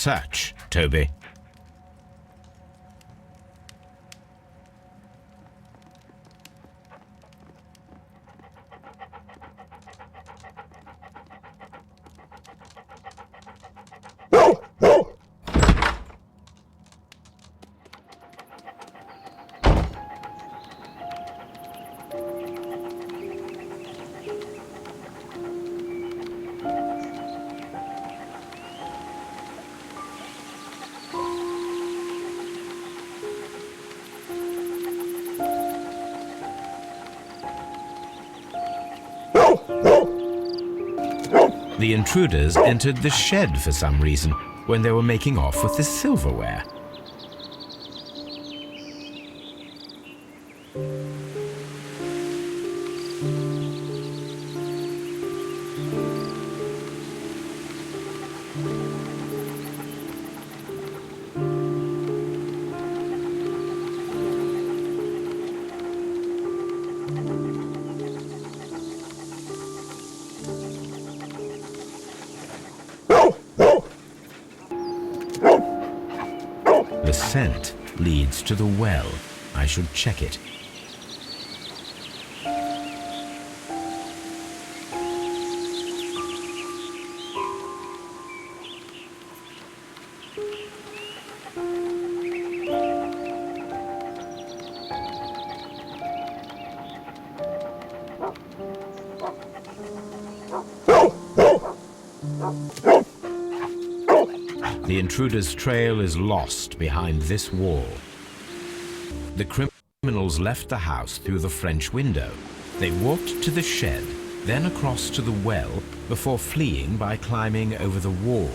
search, Toby. The intruders entered the shed for some reason when they were making off with the silverware. The scent leads to the well. I should check it. The intruder's trail is lost behind this wall. The criminals left the house through the French window. They walked to the shed, then across to the well, before fleeing by climbing over the wall.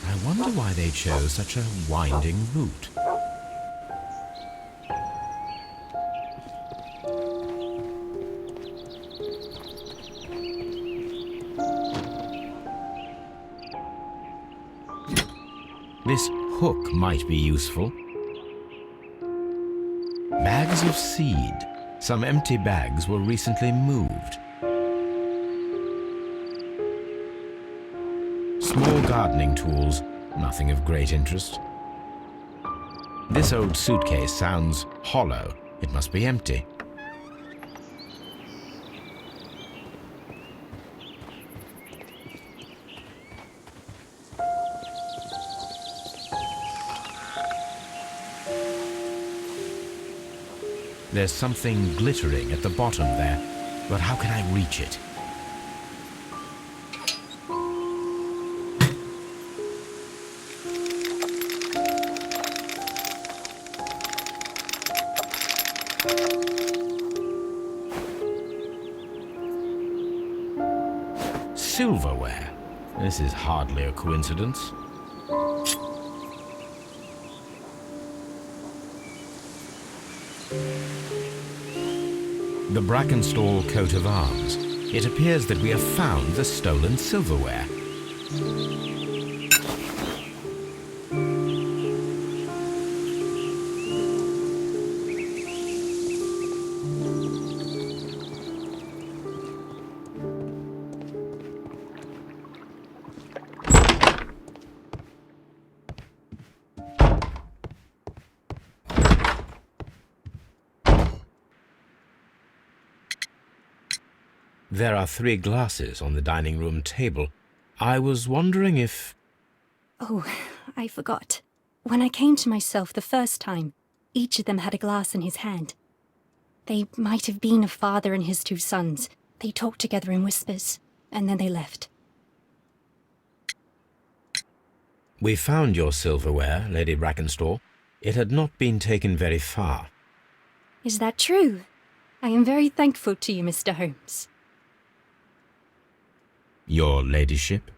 I wonder why they chose such a winding route. This hook might be useful. Bags of seed. Some empty bags were recently moved. Small gardening tools, nothing of great interest. This old suitcase sounds hollow. It must be empty. There's something glittering at the bottom there, but how can I reach it? Silverware. This is hardly a coincidence. The Brackenstall coat of arms. It appears that we have found the stolen silverware. There are 3 glasses on the dining room table. I was wondering if... Oh, I forgot. When I came to myself the first time, each of them had a glass in his hand. They might have been a father and his 2 sons. They talked together in whispers, and then they left. We found your silverware, Lady Brackenstall. It had not been taken very far. Is that true? I am very thankful to you, Mr. Holmes. Your ladyship?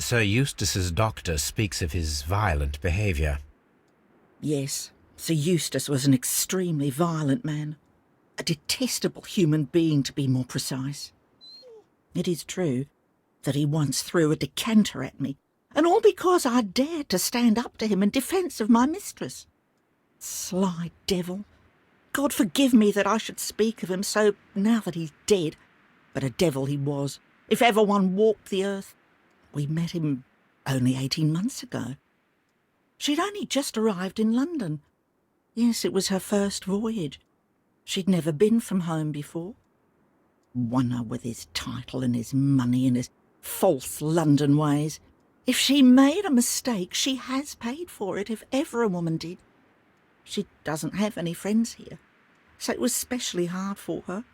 Sir Eustace's doctor speaks of his violent behaviour. Yes, Sir Eustace was an extremely violent man. A detestable human being, to be more precise. It is true that he once threw a decanter at me, and all because I dared to stand up to him in defence of my mistress. Sly devil. God forgive me that I should speak of him so now that he's dead, but a devil he was, if ever one walked the earth. We met him only 18 months ago. She'd only just arrived in London. Yes, it was her first voyage. She'd never been from home before. Wonder with his title and his money and his false London ways. If she made a mistake, she has paid for it, if ever a woman did. She doesn't have any friends here, so it was specially hard for her.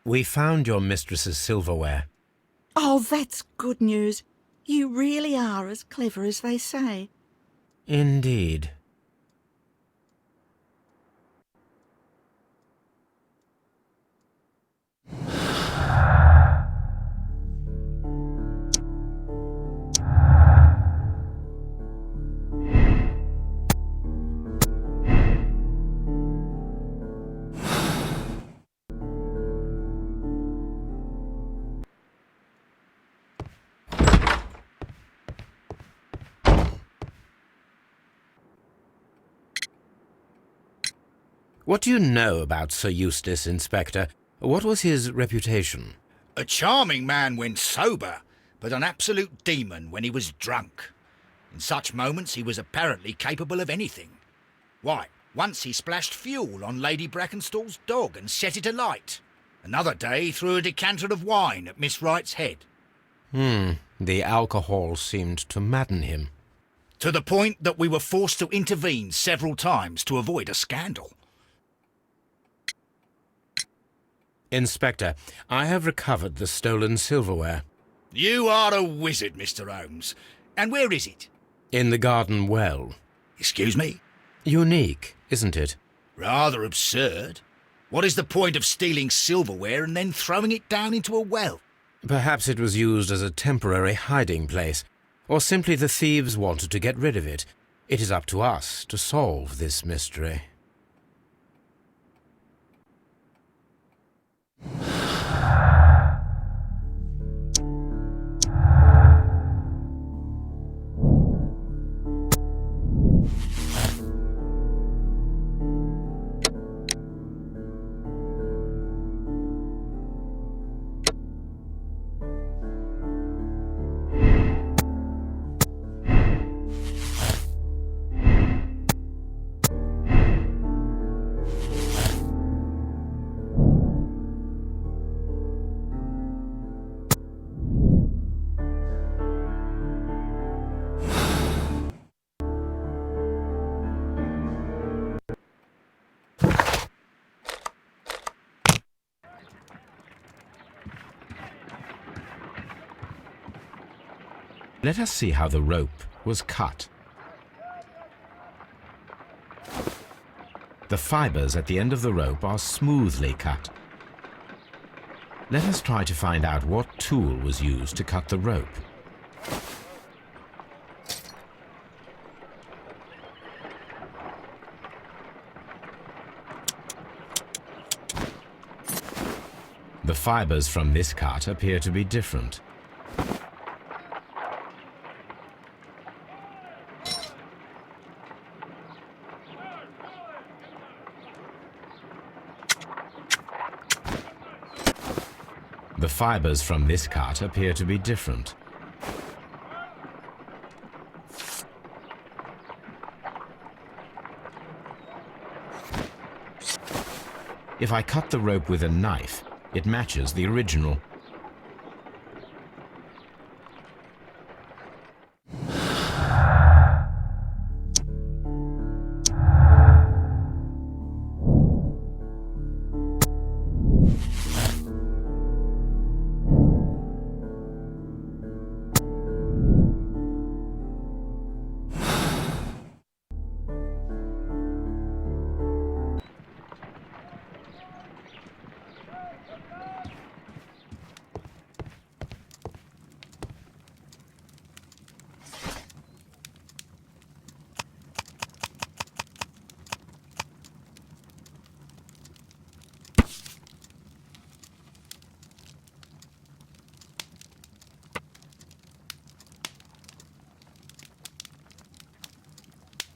We found your mistress's silverware. Oh, that's good news. You really are as clever as they say. Indeed. What do you know about Sir Eustace, Inspector? What was his reputation? A charming man when sober, but an absolute demon when he was drunk. In such moments he was apparently capable of anything. Why, once he splashed fuel on Lady Brackenstall's dog and set it alight. Another day he threw a decanter of wine at Miss Wright's head. The alcohol seemed to madden him. To the point that we were forced to intervene several times to avoid a scandal. Inspector, I have recovered the stolen silverware. You are a wizard, Mr. Holmes. And where is it? In the garden well. Excuse me? Unique, isn't it? Rather absurd. What is the point of stealing silverware and then throwing it down into a well? Perhaps it was used as a temporary hiding place, or simply the thieves wanted to get rid of it. It is up to us to solve this mystery. Let us see how the rope was cut. The fibers at the end of the rope are smoothly cut. Let us try to find out what tool was used to cut the rope. The fibers from this cut appear to be different. The fibers from this cut appear to be different. If I cut the rope with a knife, it matches the original.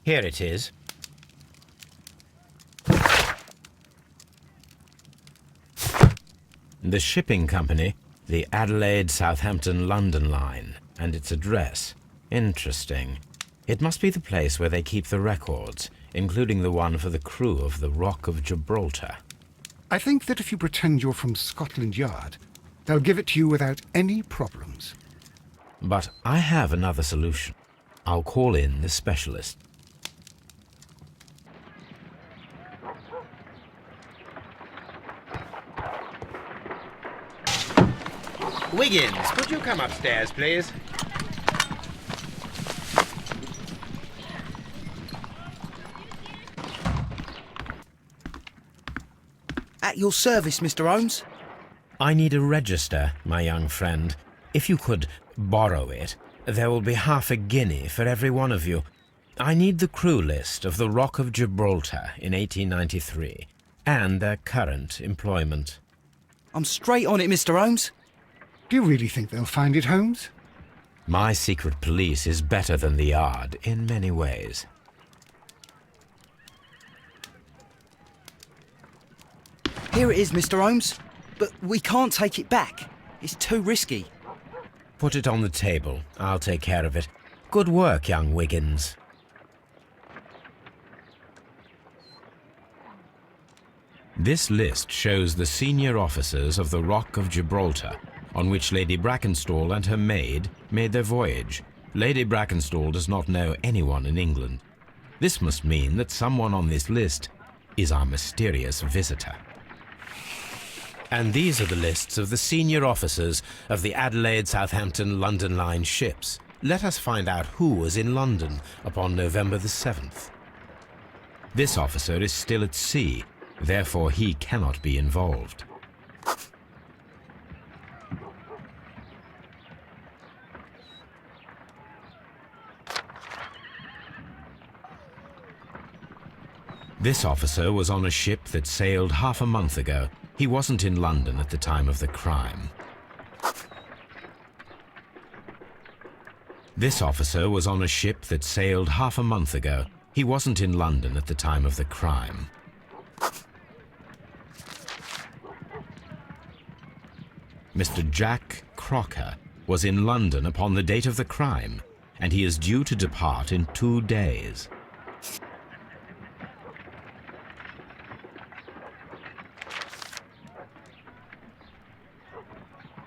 Here it is. The shipping company, the Adelaide, Southampton, London line, and its address. Interesting. It must be the place where they keep the records, including the one for the crew of the Rock of Gibraltar. I think that if you pretend you're from Scotland Yard, they'll give it to you without any problems. But I have another solution. I'll call in the specialist. Wiggins, could you come upstairs, please? At your service, Mr. Holmes. I need a register, my young friend. If you could borrow it, there will be half a guinea for every one of you. I need the crew list of the Rock of Gibraltar in 1893, and their current employment. I'm straight on it, Mr. Holmes. Do you really think they'll find it, Holmes? My secret police is better than the Yard in many ways. Here it is, Mr. Holmes. But we can't take it back. It's too risky. Put it on the table. I'll take care of it. Good work, young Wiggins. This list shows the senior officers of the Rock of Gibraltar, on which Lady Brackenstall and her maid made their voyage. Lady Brackenstall does not know anyone in England. This must mean that someone on this list is our mysterious visitor. And these are the lists of the senior officers of the Adelaide, Southampton, London line ships. Let us find out who was in London upon November the 7th. This officer is still at sea, therefore he cannot be involved. This officer was on a ship that sailed half a month ago. He wasn't in London at the time of the crime. This officer was on a ship that sailed half a month ago. He wasn't in London at the time of the crime. Mr. Jack Crocker was in London upon the date of the crime, and he is due to depart in 2 days.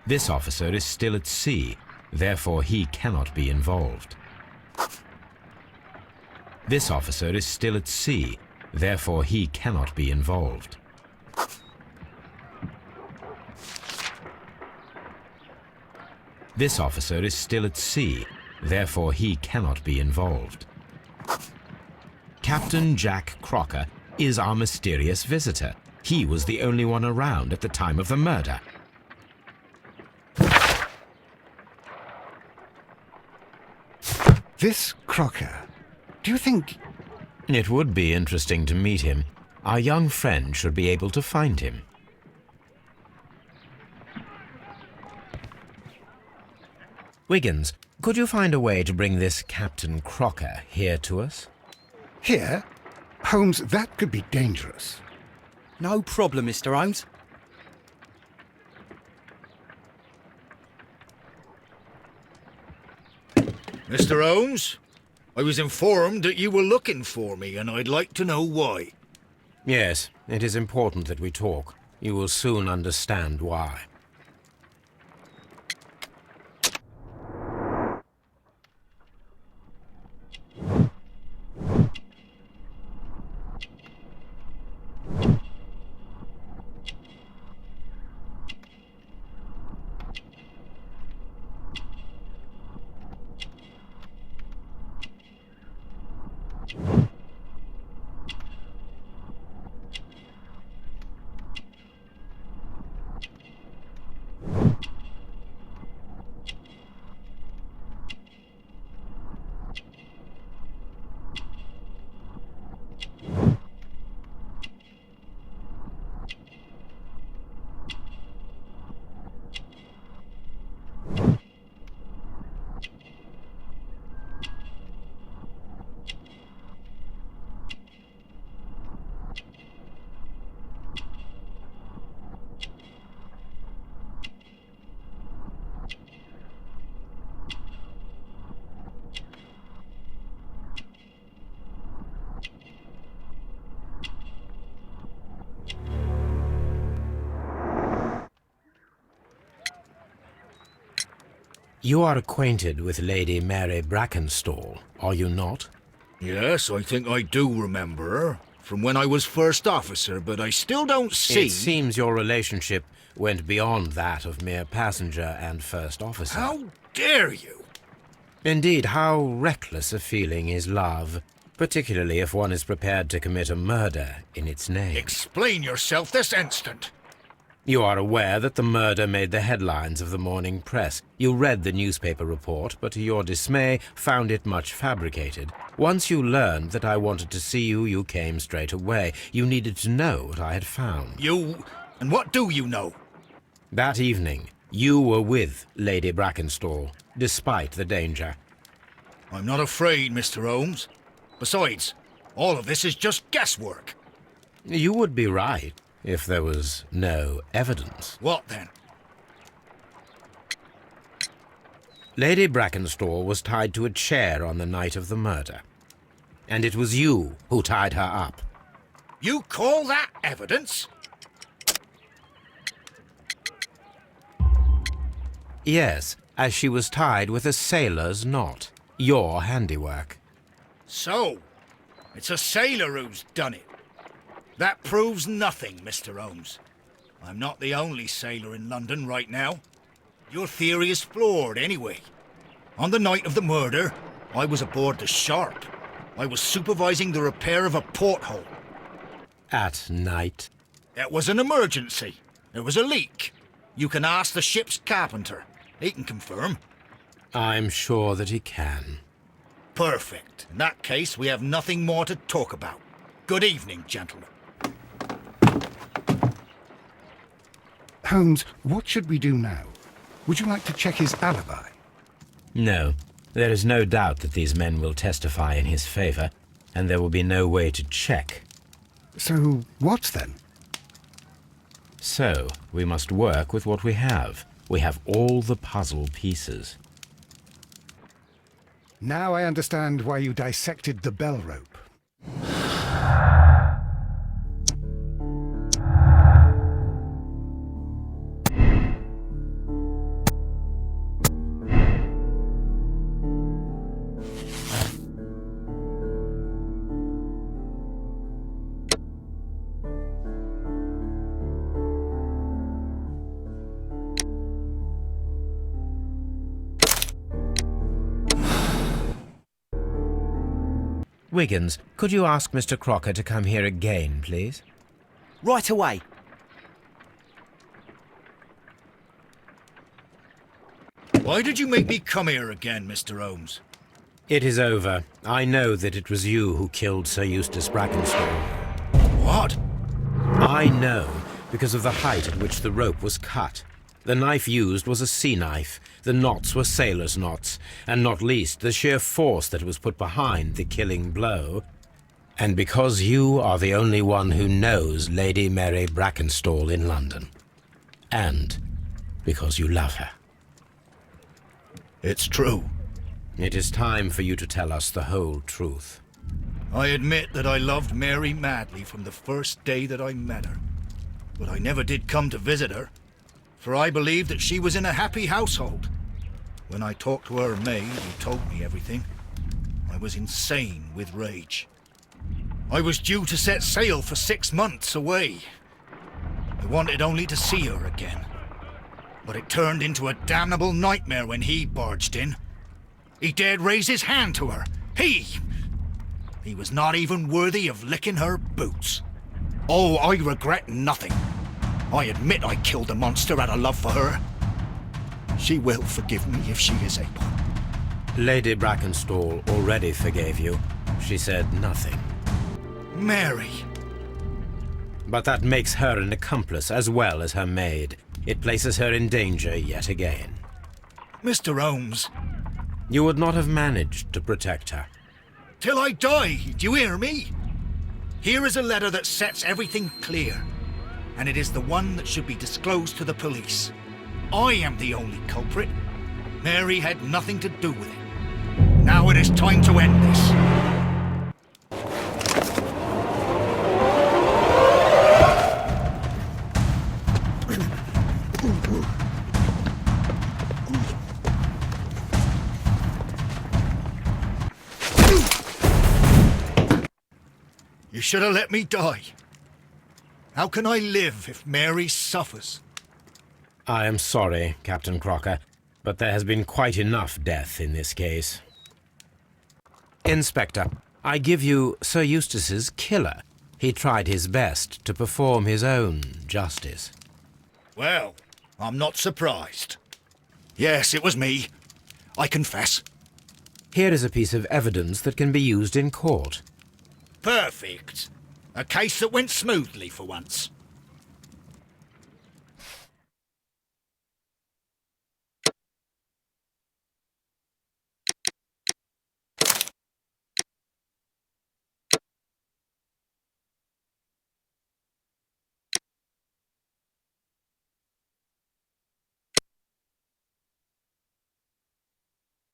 This officer is still at sea, therefore he cannot be involved. This officer is still at sea, therefore he cannot be involved. This officer is still at sea, therefore he cannot be involved. Captain Jack Crocker is our mysterious visitor. He was the only one around at the time of the murder. This Crocker, do you think... It would be interesting to meet him. Our young friend should be able to find him. Wiggins, could you find a way to bring this Captain Crocker here to us? Here? Holmes, that could be dangerous. No problem, Mr. Holmes. Mr. Holmes, I was informed that you were looking for me, and I'd like to know why. Yes, it is important that we talk. You will soon understand why. You are acquainted with Lady Mary Brackenstall, are you not? Yes, I think I do remember her. From when I was first officer, but I still don't see... It seems your relationship went beyond that of mere passenger and first officer. How dare you? Indeed, how reckless a feeling is love, particularly if one is prepared to commit a murder in its name. Explain yourself this instant. You are aware that the murder made the headlines of the morning press. You read the newspaper report, but to your dismay found it much fabricated. Once you learned that I wanted to see you, you came straight away. You needed to know what I had found. You... and what do you know? That evening, you were with Lady Brackenstall, despite the danger. I'm not afraid, Mr. Holmes. Besides, all of this is just guesswork. You would be right if there was no evidence. What then? Lady Brackenstall was tied to a chair on the night of the murder. And it was you who tied her up. You call that evidence? Yes, as she was tied with a sailor's knot. Your handiwork. So, it's a sailor who's done it. That proves nothing, Mr. Holmes. I'm not the only sailor in London right now. Your theory is flawed anyway. On the night of the murder, I was aboard the Sharp. I was supervising the repair of a porthole. At night? It was an emergency. There was a leak. You can ask the ship's carpenter. He can confirm. I'm sure that he can. Perfect. In that case, we have nothing more to talk about. Good evening, gentlemen. Holmes, what should we do now? Would you like to check his alibi? No. There is no doubt that these men will testify in his favor, and there will be no way to check. So, what then? So, we must work with what we have. We have all the puzzle pieces. Now I understand why you dissected the bell rope. Wiggins, could you ask Mr. Crocker to come here again, please? Right away. Why did you make me come here again, Mr. Holmes? It is over. I know that it was you who killed Sir Eustace Brackenstall. What? I know because of the height at which the rope was cut. The knife used was a sea knife. The knots were sailor's knots, and not least the sheer force that was put behind the killing blow. And because you are the only one who knows Lady Mary Brackenstall in London. And because you love her. It's true. It is time for you to tell us the whole truth. I admit that I loved Mary madly from the first day that I met her. But I never did come to visit her, for I believed that she was in a happy household. When I talked to her maid, who told me everything, I was insane with rage. I was due to set sail for 6 months away. I wanted only to see her again. But it turned into a damnable nightmare when he barged in. He dared raise his hand to her. He was not even worthy of licking her boots. Oh, I regret nothing. I admit I killed the monster out of love for her. She will forgive me if she is able. Lady Brackenstall already forgave you. She said nothing. Mary. But that makes her an accomplice as well as her maid. It places her in danger yet again. Mr. Holmes. You would not have managed to protect her. Till I die, do you hear me? Here is a letter that sets everything clear, and it is the one that should be disclosed to the police. I am the only culprit. Mary had nothing to do with it. Now it is time to end this. You should have let me die. How can I live if Mary suffers? I am sorry, Captain Crocker, but there has been quite enough death in this case. Inspector, I give you Sir Eustace's killer. He tried his best to perform his own justice. Well, I'm not surprised. Yes, it was me. I confess. Here is a piece of evidence that can be used in court. Perfect. A case that went smoothly for once.